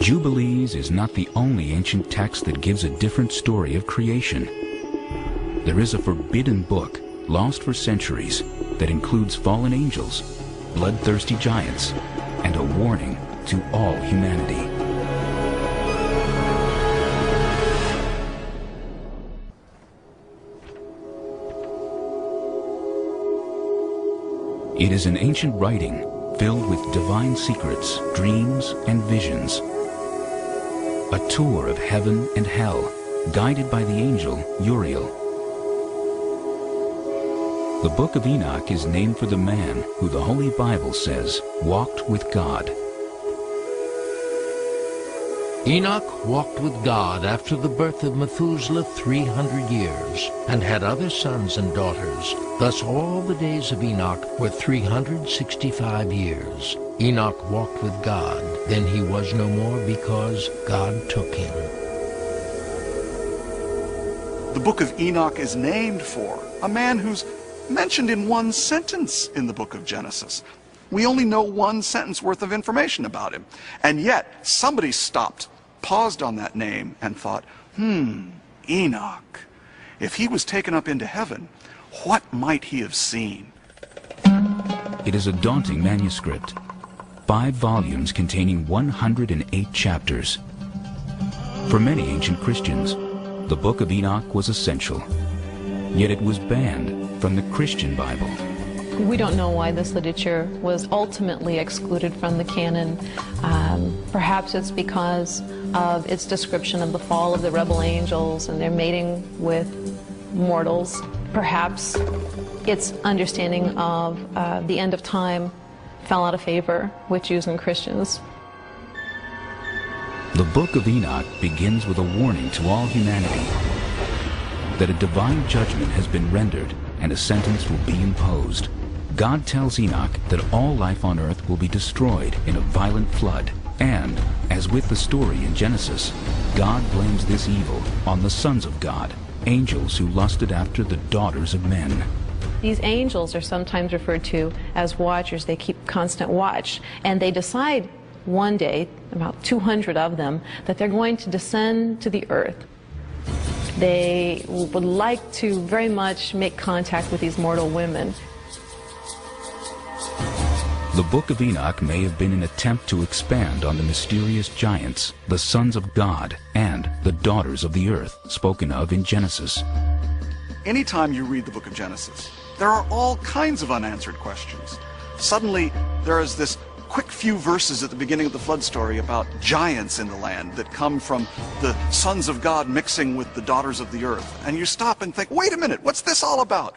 Jubilees is not the only ancient text that gives a different story of creation. There is a forbidden book, lost for centuries, that includes fallen angels, bloodthirsty giants, and a warning to all humanity. It is an ancient writing filled with divine secrets, dreams, and visions. A tour of heaven and hell, guided by the angel Uriel. The Book of Enoch is named for the man who the Holy Bible says walked with God. Enoch walked with God after the birth of Methuselah 300 years, and had other sons and daughters. Thus all the days of Enoch were 365 years. Enoch walked with God, then he was no more, because God took him. The book of Enoch is named for a man who's mentioned in one sentence in the book of Genesis. We only know one sentence worth of information about him. And yet, somebody stopped, paused on that name, and thought, Enoch. If he was taken up into heaven, what might he have seen? It is a daunting manuscript. 5 volumes containing 108 chapters. For many ancient Christians, the Book of Enoch was essential. Yet it was banned from the Christian Bible. We don't know why this literature was ultimately excluded from the canon. Perhaps it's because of its description of the fall of the rebel angels and their mating with mortals. Perhaps its understanding of the end of time fell out of favor with Jews and Christians. The Book of Enoch begins with a warning to all humanity that a divine judgment has been rendered and a sentence will be imposed. God tells Enoch that all life on earth will be destroyed in a violent flood, and, as with the story in Genesis, God blames this evil on the sons of God, angels who lusted after the daughters of men. These angels are sometimes referred to as watchers. They keep constant watch, and they decide one day, about 200 of them, that they're going to descend to the earth. They would like to very much make contact with these mortal women. The Book of Enoch may have been an attempt to expand on the mysterious giants, the sons of God, and the daughters of the earth, spoken of in Genesis. Anytime you read the book of Genesis, there are all kinds of unanswered questions. Suddenly, there is this quick few verses at the beginning of the flood story about giants in the land that come from the sons of God mixing with the daughters of the earth. And you stop and think, wait a minute, what's this all about?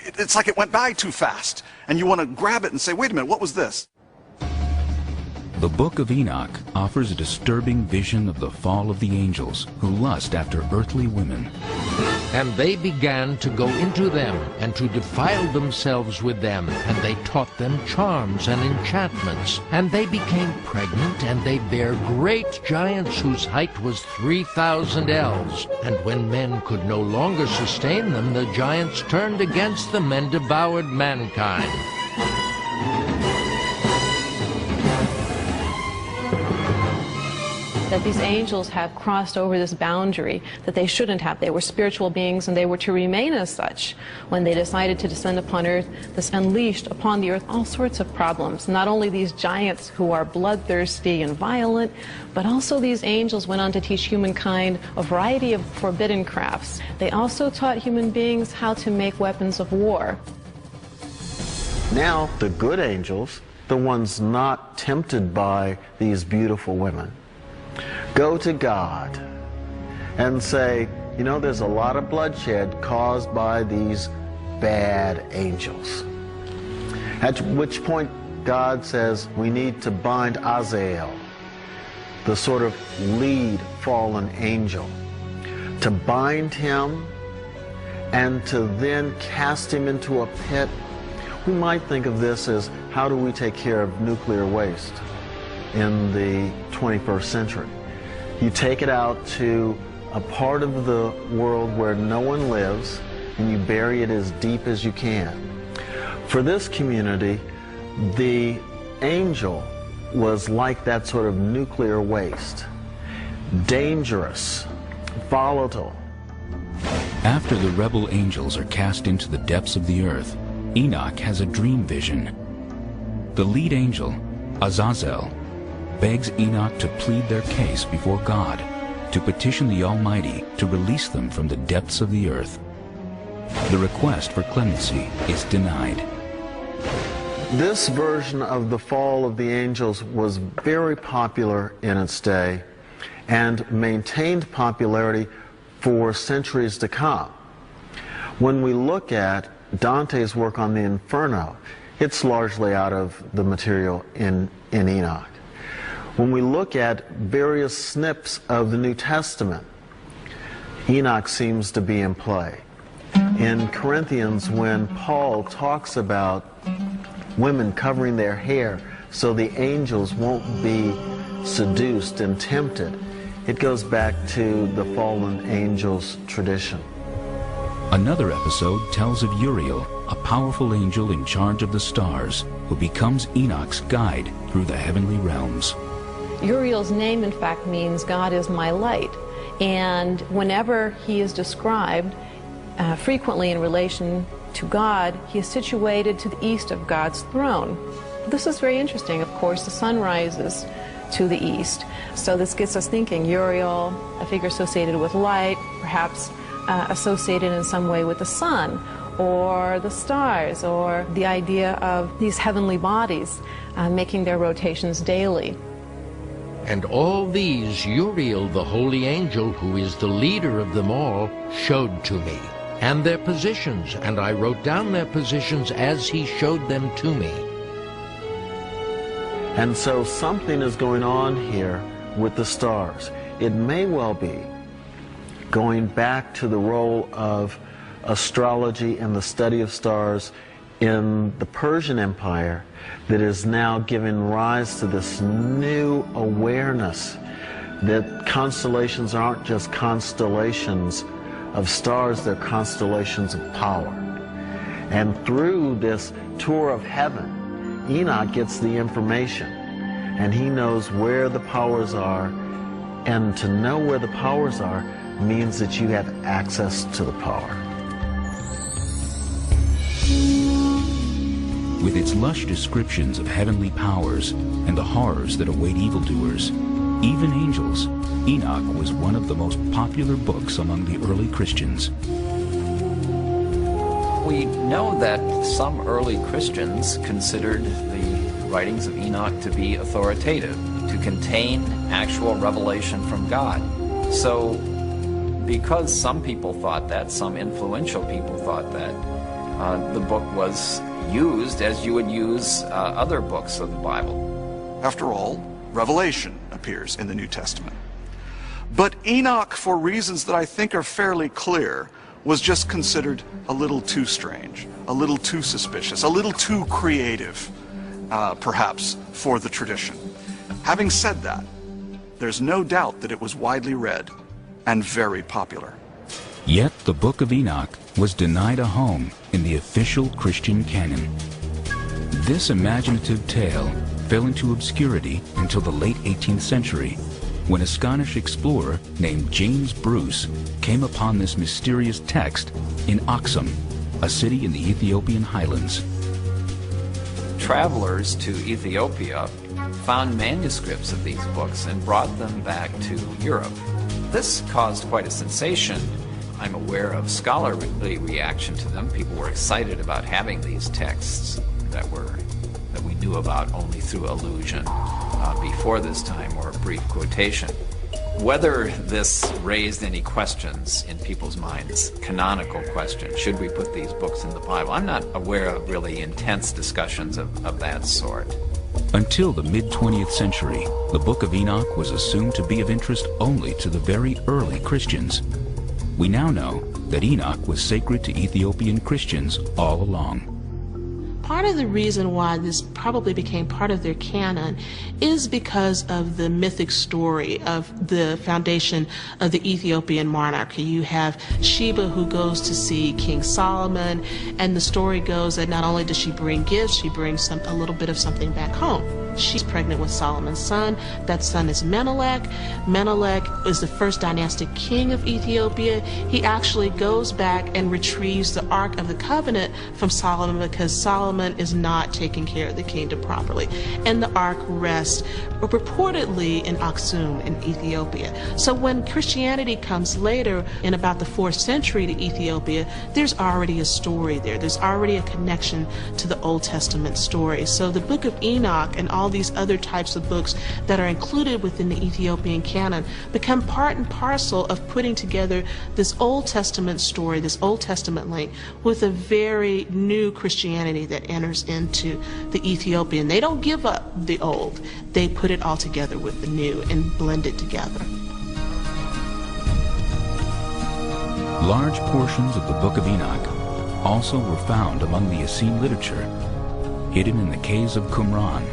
It's like it went by too fast. And you want to grab it and say, wait a minute, what was this? The Book of Enoch offers a disturbing vision of the fall of the angels who lust after earthly women. And they began to go into them, and to defile themselves with them, and they taught them charms and enchantments. And they became pregnant, and they bare great giants whose height was 3,000 ells. And when men could no longer sustain them, the giants turned against them and devoured mankind. That these angels have crossed over this boundary that they shouldn't have. They were spiritual beings, and they were to remain as such. When they decided to descend upon earth, this unleashed upon the earth all sorts of problems. Not only these giants who are bloodthirsty and violent, but also these angels went on to teach humankind a variety of forbidden crafts. They also taught human beings how to make weapons of war. Now, the good angels, the ones not tempted by these beautiful women, go to God and say, you know, there's a lot of bloodshed caused by these bad angels. At which point God says we need to bind Azazel, the sort of lead fallen angel, to bind him and to then cast him into a pit. We might think of this as, how do we take care of nuclear waste in the 21st century? You take it out to a part of the world where no one lives, and you bury it as deep as you can. For this community, the angel was like that sort of nuclear waste. Dangerous, volatile. After the rebel angels are cast into the depths of the earth, Enoch has a dream vision. The lead angel, Azazel, begs Enoch to plead their case before God, to petition the Almighty to release them from the depths of the earth. The request for clemency is denied. This version of the fall of the angels was very popular in its day and maintained popularity for centuries to come. When we look at Dante's work on the Inferno, it's largely out of the material in Enoch. When we look at various snips of the New Testament, Enoch seems to be in play. In Corinthians, when Paul talks about women covering their hair so the angels won't be seduced and tempted, it goes back to the fallen angels tradition. Another episode tells of Uriel, a powerful angel in charge of the stars, who becomes Enoch's guide through the heavenly realms. Uriel's name, in fact, means God is my light. And whenever he is described, frequently in relation to God, he is situated to the east of God's throne. This is very interesting. Of course, the sun rises to the east. So this gets us thinking, Uriel, a figure associated with light, perhaps associated in some way with the sun, or the stars, or the idea of these heavenly bodies making their rotations daily. And all these Uriel, the holy angel, who is the leader of them all, showed to me, and their positions, and I wrote down their positions as he showed them to me. And so something is going on here with the stars. It may well be going back to the role of astrology and the study of stars in the Persian Empire that is now giving rise to this new awareness that constellations aren't just constellations of stars, they're constellations of power. And through this tour of heaven, Enoch gets the information, and he knows where the powers are, and to know where the powers are means that you have access to the power. With its lush descriptions of heavenly powers and the horrors that await evildoers, even angels, Enoch was one of the most popular books among the early Christians. We know that some early Christians considered the writings of Enoch to be authoritative, to contain actual revelation from God. So, because some people thought that, some influential people thought that, the book was used as you would use other books of the Bible. After all, Revelation appears in the New Testament. But Enoch, for reasons that I think are fairly clear, was just considered a little too strange, a little too suspicious, a little too creative, perhaps, for the tradition. Having said that, there's no doubt that it was widely read and very popular. Yet the Book of Enoch was denied a home in the official Christian canon. This imaginative tale fell into obscurity until the late 18th century, when a Scottish explorer named James Bruce came upon this mysterious text in Aksum, a city in the Ethiopian highlands. Travelers to Ethiopia found manuscripts of these books and brought them back to Europe. This caused quite a sensation. I'm aware of scholarly reaction to them. People were excited about having these texts that we knew about only through allusion before this time, or a brief quotation. Whether this raised any questions in people's minds, canonical questions, should we put these books in the Bible? I'm not aware of really intense discussions of that sort. Until the mid-20th century, the Book of Enoch was assumed to be of interest only to the very early Christians. We now know that Enoch was sacred to Ethiopian Christians all along. Part of the reason why this probably became part of their canon is because of the mythic story of the foundation of the Ethiopian monarchy. You have Sheba, who goes to see King Solomon, and the story goes that not only does she bring gifts, she brings a little bit of something back home. She's pregnant with Solomon's son. That son is Menelik. Menelik is the first dynastic king of Ethiopia. He actually goes back and retrieves the Ark of the Covenant from Solomon because Solomon is not taking care of the kingdom properly. And the Ark rests reportedly in Aksum in Ethiopia. So when Christianity comes later in about the 4th century to Ethiopia, there's already a story there. There's already a connection to the Old Testament story. So the book of Enoch and all these other types of books that are included within the Ethiopian canon become part and parcel of putting together this Old Testament story, this Old Testament link, with a very new Christianity that enters into the Ethiopian. They don't give up the old. They put it all together with the new and blend it together. Large portions of the Book of Enoch also were found among the Essene literature, hidden in the caves of Qumran,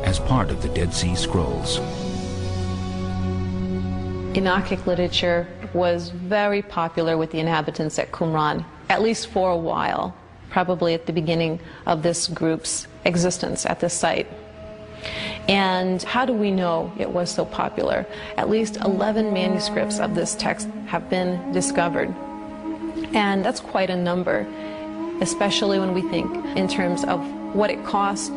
as part of the Dead Sea Scrolls. Enochic literature was very popular with the inhabitants at Qumran, at least for a while, probably at the beginning of this group's existence at this site. And how do we know it was so popular? At least 11 manuscripts of this text have been discovered. And that's quite a number, especially when we think in terms of what it costs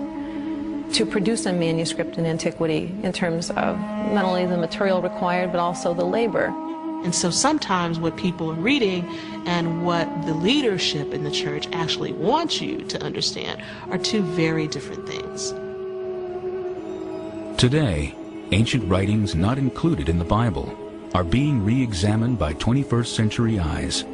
to produce a manuscript in antiquity, in terms of not only the material required, but also the labor. And so sometimes what people are reading and what the leadership in the church actually wants you to understand are two very different things. Today, ancient writings not included in the Bible are being re-examined by 21st century eyes.